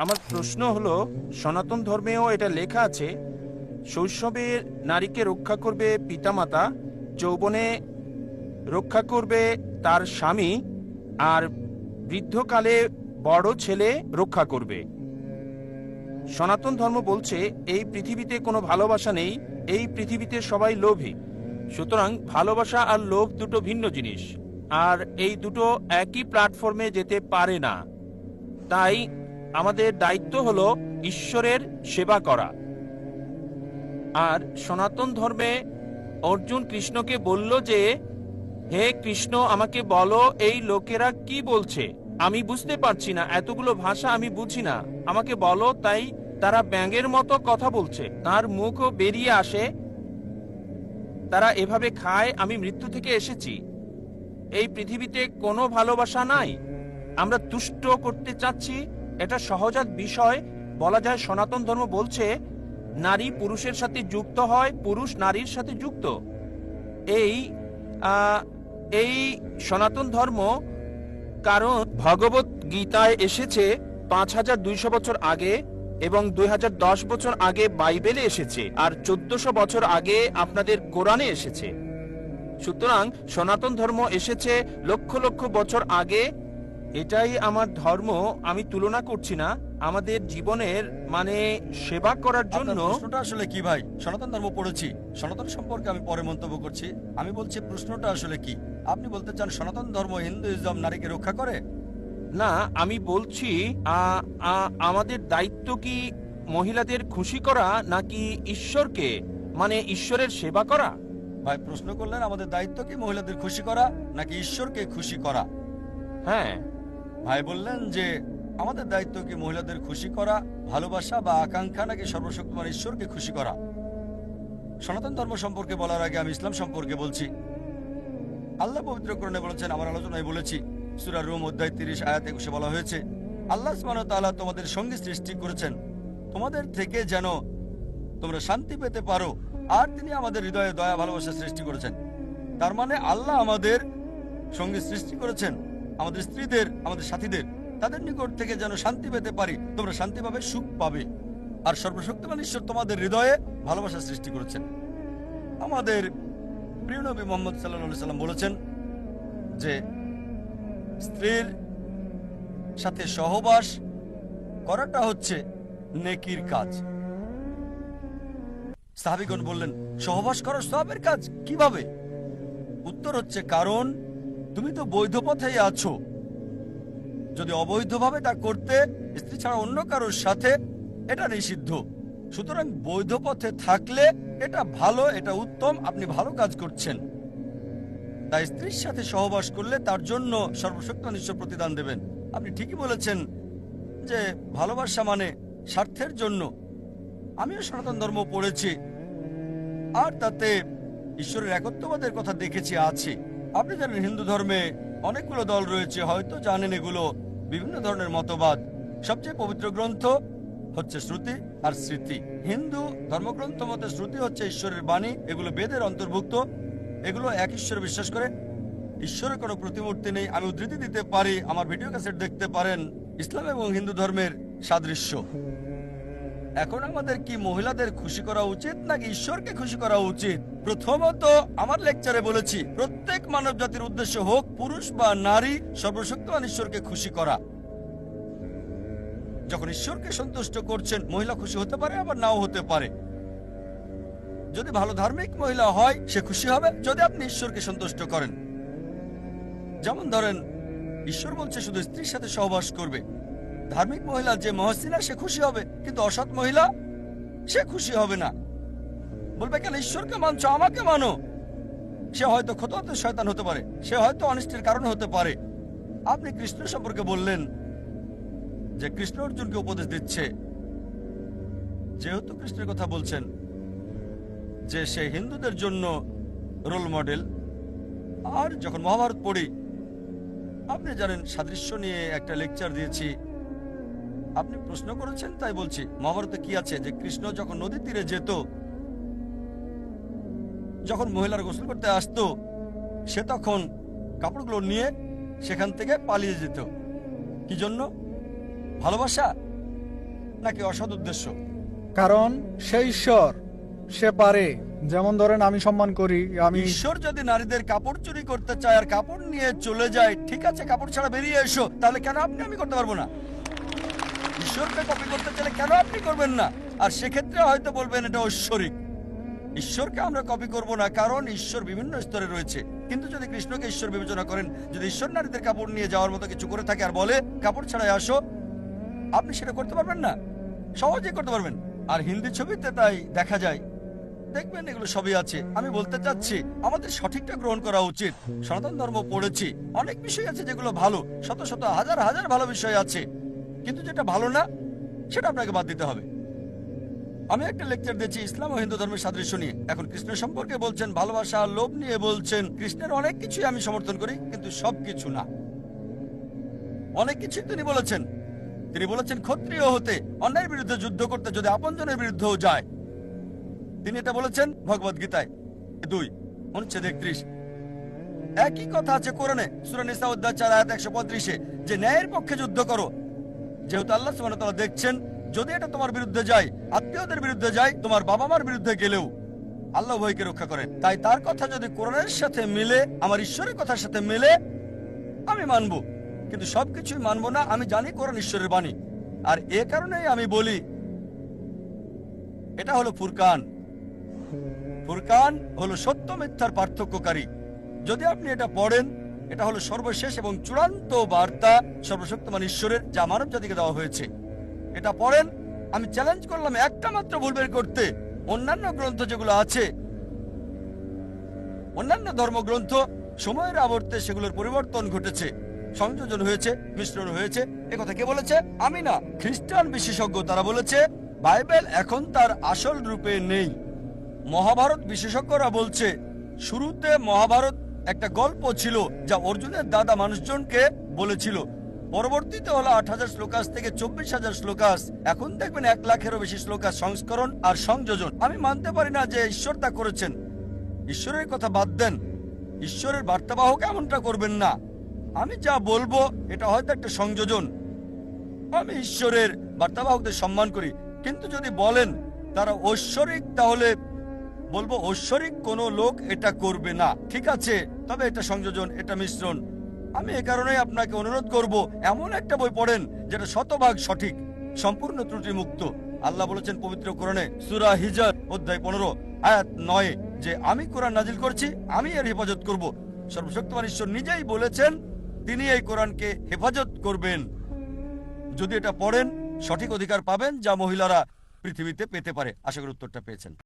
আমার প্রশ্ন হলো, সনাতন ধর্মেও এটা লেখা আছে, শৈশবে নারীকে রক্ষা করবে পিতামাতা, যৌবনে রক্ষা করবে তার স্বামী, আর বৃদ্ধকালে বড় ছেলে রক্ষা করবে। সনাতন ধর্ম বলছে এই পৃথিবীতে কোনো ভালোবাসা নেই, এই পৃথিবীতে সবাই লোভী। সুতরাং ভালোবাসা আর লোভ দুটো ভিন্ন জিনিস, আর এই দুটো একই প্ল্যাটফর্মে যেতে পারে না। তাই আমাদের দায়িত্ব হলো ঈশ্বরের সেবা করা। আর সনাতন ধর্মে অর্জুন কৃষ্ণকে বলল যে, হে কৃষ্ণ, আমাকে বলো এই লোকেরা কি বলছে, আমি বুঝতে পারছি না, এতগুলো ভাষা আমি বুঝি না, আমাকে বলো। তাই তারা ব্যাঙের মতো কথা বলছে, তার মুখও বেরিয়ে আসে, তারা এভাবে খায়, আমি মৃত্যু থেকে এসেছি। এই পৃথিবীতে কোনো ভালোবাসা নাই, আমরা তুষ্ট করতে চাচ্ছি, এটা সহজাত বিষয়। বলা যায় সনাতন ধর্ম বলছে নারী পুরুষের সাথে যুক্ত হয়, পুরুষ নারীর সাথে যুক্ত। এই এই সনাতন ধর্ম, কারণ ভগবত গীতায় এসেছে 5200 বছর আগে, এবং 2010 বছর আগে বাইবেলে এসেছে, আর 1400 বছর আগে আপনাদের কোরআনে এসেছে। সুতরাং সনাতন ধর্ম এসেছে লক্ষ লক্ষ বছর আগে। এটাই আমার ধর্ম, আমি তুলনা করছি না। আমাদের জীবনের মানে সেবা করার জন্য। প্রশ্নটা আসলে কি ভাই? সনাতন ধর্ম পড়েছি, সনাতন সম্পর্কে আমি পরে মন্তব্য করছি। আমি বলছি প্রশ্নটা আসলে কি? আপনি বলতে চান সনাতন ধর্ম হিন্দুইজম নারীকে রক্ষা করে? না, আমি বলছি আমাদের দায়িত্ব কি মহিলাদের খুশি করা নাকি ঈশ্বরকে, মানে ঈশ্বরের সেবা করা? ভাই প্রশ্ন করলেন আমাদের দায়িত্ব কি মহিলাদের খুশি করা নাকি ঈশ্বরকে খুশি করা। হ্যাঁ। ভাই বললেন যে আমাদের দায়িত্ব কি মহিলাদের খুশি করা, ভালোবাসা বা আকাঙ্ক্ষা, নাকি সর্বশক্তিমান ঈশ্বরকে খুশি করা। সনাতন ধর্ম সম্পর্কে বলার আগে আমি ইসলাম সম্পর্কে বলছি। আল্লাহ পবিত্র কোরআনে বলেছেন, আমার আলোচনায় বলেছি, সূরা রুম অধ্যায় 30 আয়াত 21 বলা হয়েছে, আল্লাহ সুবহানাহু ওয়া তাআলা তোমাদের সঙ্গী সৃষ্টি করেছেন তোমাদের থেকে যেন তোমরা শান্তি পেতে পারো, আর তিনি আমাদের হৃদয়ে দয়া ভালোবাসা সৃষ্টি করেছেন। তার মানে আল্লাহ আমাদের সঙ্গী সৃষ্টি করেছেন, আমাদের স্ত্রীদের, আমাদের সাথীদের, তাদের নিকট থেকে যেন শান্তি পেতে পারি, তোমরা শান্তি পাবে, সুখ পাবে। আর সর্বশক্তিমান ঈশ্বর তোমাদের হৃদয়ে ভালোবাসা সৃষ্টি করেছেন। আমাদের প্রিয় নবী মুহাম্মদ সাল্লাল্লাহু আলাইহি সাল্লাম বলেছেন যে স্ত্রীর সাথে সহবাস করাটা হচ্ছে নেকির কাজ। সাহাবীগণ বললেন, সহবাস করা সওয়াবের কাজ কিভাবে? উত্তর হচ্ছে, কারণ তুমি তো বৈধ পথেই আছো। যদি অবৈধভাবে তা করতে, স্ত্রী ছাড়া অন্য কারোর সাথে, এটা নিষিদ্ধ। সুতরাং বৈধ পথে থাকলে এটা ভালো, এটা উত্তম, আপনি ভালো কাজ করছেন। তাই স্ত্রীর সাথে সহবাস করলে তার জন্য সর্বশক্তিমান ঈশ্বর প্রতিদান দেবেন। আপনি ঠিকই বলেছেন যে ভালোবাসা মানে স্বার্থের জন্য। আমিও সনাতন ধর্ম পড়েছি, আর তাতে ঈশ্বরের একত্ববাদের কথা দেখেছি আছে। আপনি জানেন হিন্দু ধর্মে অনেকগুলো দল রয়েছে, হয়তো জানেন এগুলো বিভিন্ন ধরনের মতবাদ। সবচেয়ে পবিত্র গ্রন্থ হচ্ছে শ্রুতি আর স্মৃতি। হিন্দু ধর্মগ্রন্থ মতে শ্রুতি হচ্ছে ঈশ্বরের বাণী, এগুলো বেদের অন্তর্ভুক্ত, এগুলো এক ঈশ্বরে বিশ্বাস করে, ঈশ্বরের কোনো প্রতিমূর্তি নেই। আমি উদ্ধৃতি দিতে পারি, আমার ভিডিও ক্যাসেট দেখতে পারেন, ইসলাম এবং হিন্দু ধর্মের সাদৃশ্য। এখন আমাদের কি মহিলাদের খুশি করা উচিত নাকি ঈশ্বরকে খুশি করা উচিত? প্রথমত, আমার লেকচারে বলেছি প্রত্যেক মানব জাতির উদ্দেশ্য হোক পুরুষ বা নারী, সর্বশক্তিমান ঈশ্বরকে খুশি করা। যখন ঈশ্বরকে সন্তুষ্ট করছেন, মহিলা খুশি হতে পারে, আবার নাও হতে পারে। যদি ভালো ধার্মিক মহিলা হয়, সে খুশি হবে যদি আপনি ঈশ্বরকে সন্তুষ্ট করেন। যেমন ধরেন, ঈশ্বর বলছে শুধু স্ত্রীর সাথে সহবাস করবে। ধার্মিক মহিলা যে মহসিনা, সে খুশি হবে, কিন্তু অসৎ মহিলা সে খুশি হবে না। বলবে, কেন ঈশ্বরকে মানছো, আমাকে মানো। সে হয়তো খোদাতে শয়তান হতে পারে, সে হয়তো অনিষ্টের কারণ হতে পারে। আপনি কৃষ্ণ সম্পর্কে বললেন যে কৃষ্ণ অর্জুনকে উপদেশ দিচ্ছে। যেহেতু কৃষ্ণের কথা বলছেন যে সে হিন্দুদের জন্য রোল মডেল, আর যখন মহাভারত পড়ি, আপনি জানেন সাদৃশ্য নিয়ে একটা লেকচার দিয়েছি, আপনি প্রশ্ন করেছেন তাই বলছি। মহাভারতে কি আছে যে কৃষ্ণ যখন নদীর তীরে যেত, যখন মহিলারা গোসল করতে আসতো, সে তখন কাপড়গুলো নিয়ে সেখান থেকে পালিয়ে যেত। কি জন্য? ভালোবাসা। নাকি অসৎ উদ্দেশ্য? কারণ সে ঈশ্বর, সে পারে। যেমন ধরেন আমি সম্মান করি, আমি ঈশ্বর যদি নারীদের কাপড় চুরি করতে চায় আর কাপড় নিয়ে চলে যায়, ঠিক আছে, কাপড় ছাড়া বেরিয়ে এসো, তাহলে কেন আপনি আমি করতে পারবো না? ঈশ্বরকে কপি করতে চাইলে কেন আপনি করবেন না? আর সেক্ষেত্রে হয়তো বলবেন এটা ঐশ্বরিক। ঈশ্বরকে আমরা কপি করব না, কারণ ঈশ্বর বিভিন্ন স্তরে রয়েছে। কিন্তু যদি কৃষ্ণকে ঈশ্বর বিবেচনা করেন, যদি ঈশ্বর নারীদের কাপড় নিয়ে যাওয়ার মতো কিছু করে থাকে আর বলে কাপড় ছাড়াই আসো, আপনি সেটা করতে পারবেন না? সহজেই করতে পারবেন। আর হিন্দি ছবিতে তাই দেখা যায়, দেখবেন এগুলো সবই আছে। আমি বলতে চাচ্ছি আমাদের সঠিকটা গ্রহণ করা উচিত। সনাতন ধর্ম পড়েছি, অনেক বিষয় আছে যেগুলো ভালো, শত শত হাজার হাজার ভালো বিষয় আছে, কিন্তু যেটা ভালো না সেটা আপনাকে বাদ দিতে হবে। আমি একটা লেকচার দিয়েছি ইসলাম ও হিন্দু ধর্মের সাদৃশ্য নিয়ে। এখন কৃষ্ণ সম্পর্কে বলছেন, ভালোবাসা আর লোভ নিয়ে বলছেন। কৃষ্ণের অনেক কিছুই আমি সমর্থন করি, কিন্তু সবকিছু না। অনেক কিছুই তিনি বলেছেন। তিনি বলেছেন ক্ষত্রিয় হতে, অন্যায়ের বিরুদ্ধে যুদ্ধ করতে, যদি আপনজনের বিরুদ্ধেও যায়। তিনি এটা বলেছেন ভগবদ গীতায় 2:31। একই কথা আছে কোরআনে সূরা নিসা অধ্যায় 4 আয়াত 135-এ, যে ন্যায়ের পক্ষে যুদ্ধ করো। যেহেতু আল্লাহ সুবহানাহু ওয়া তাআলা দেখছেন, যদি এটা তোমার বিরুদ্ধে যায়, আত্মীয়দের বিরুদ্ধে যায়, তোমার বাবা মার বিরুদ্ধে গেলেও আল্লাহ উভয়কে রক্ষা করেন। তাই তার কথা যদি কোরআনের সাথে মিলে, আমার ঈশ্বরের কথার সাথে মিলে, আমি মানবো। কিন্তু সবকিছুই মানবো না। আমি জানি কোরআন ঈশ্বরের বাণী, আর এ কারণেই আমি বলি এটা হলো ফুরকান। ফুরকান হলো সত্য মিথ্যার পার্থক্যকারী। যদি আপনি এটা পড়েন, এটা হলো সর্বশেষ এবং চূড়ান্ত বার্তা সর্বশক্তিমান ঈশ্বরের, যা মানব জাতিকে দেওয়া হয়েছে। এটা পড়েন। আমি চ্যালেঞ্জ করলাম একটা মাত্র ভুল বের করতে। অন্যান্য গ্রন্থ যেগুলো আছে, অন্যান্য ধর্মগ্রন্থ, সময়ের আবর্তে সেগুলোর পরিবর্তন ঘটেছে, সংযোজন হয়েছে, মিশ্রণ হয়েছে। একথা কে বলেছে? আমি না, খ্রিস্টান বিশেষজ্ঞ। তারা বলেছে বাইবেল এখন তার আসল রূপে নেই। মহাভারত বিশেষজ্ঞরা বলছে শুরুতে মহাভারত একটা গল্প ছিল, যা অর্জুনের দাদা মানুষজনকে বলেছিল। পরবর্তীতে হলো 8,000 শ্লোকাস থেকে 24,000 শ্লোকাস। এখন দেখবেন 1 লাখেরও বেশি শ্লোকাস সংস্করণ আর সংযোজন। আমি মানতে পারি না যে ঈশ্বর তা করেছেন। ঈশ্বরের কথা বাদ দেন, ঈশ্বরের বার্তাবাহক এমনটা করবেন না। আমি যা বলবো এটা হয়তো একটা সংযোজন। আমি ঈশ্বরের বার্তাবাহকদের সম্মান করি, কিন্তু যদি বলেন তারা ঐশ্বরিক, তাহলে বলবো ঐশ্বরিক কোনো লোক এটা করবে না। ঠিক আছে, তবে এটা সংযোজন, এটা মিশ্রণ। আমি এ কারণেই আপনাকে অনুরোধ করব, এমন একটা বই পড়েন যেটা শতভাগ সঠিক, সম্পূর্ণ ত্রুটি মুক্ত। আল্লাহ বলেছেন পবিত্র কোরআনে সূরা হিজর অধ্যায় 15 আয়াত 9 যে আমি কোরআন নাজিল করছি, আমি এর হেফাজত করব। সর্বশক্তিমান ঈশ্বর নিজেই বলেছেন তিনি এই কোরআনকে হেফাজত করবেন। যদি এটা পড়েন, সঠিক অধিকার পাবেন যা মহিলারা পৃথিবীতে পেতে পারে। আশা করি উত্তরটা পেয়েছেন।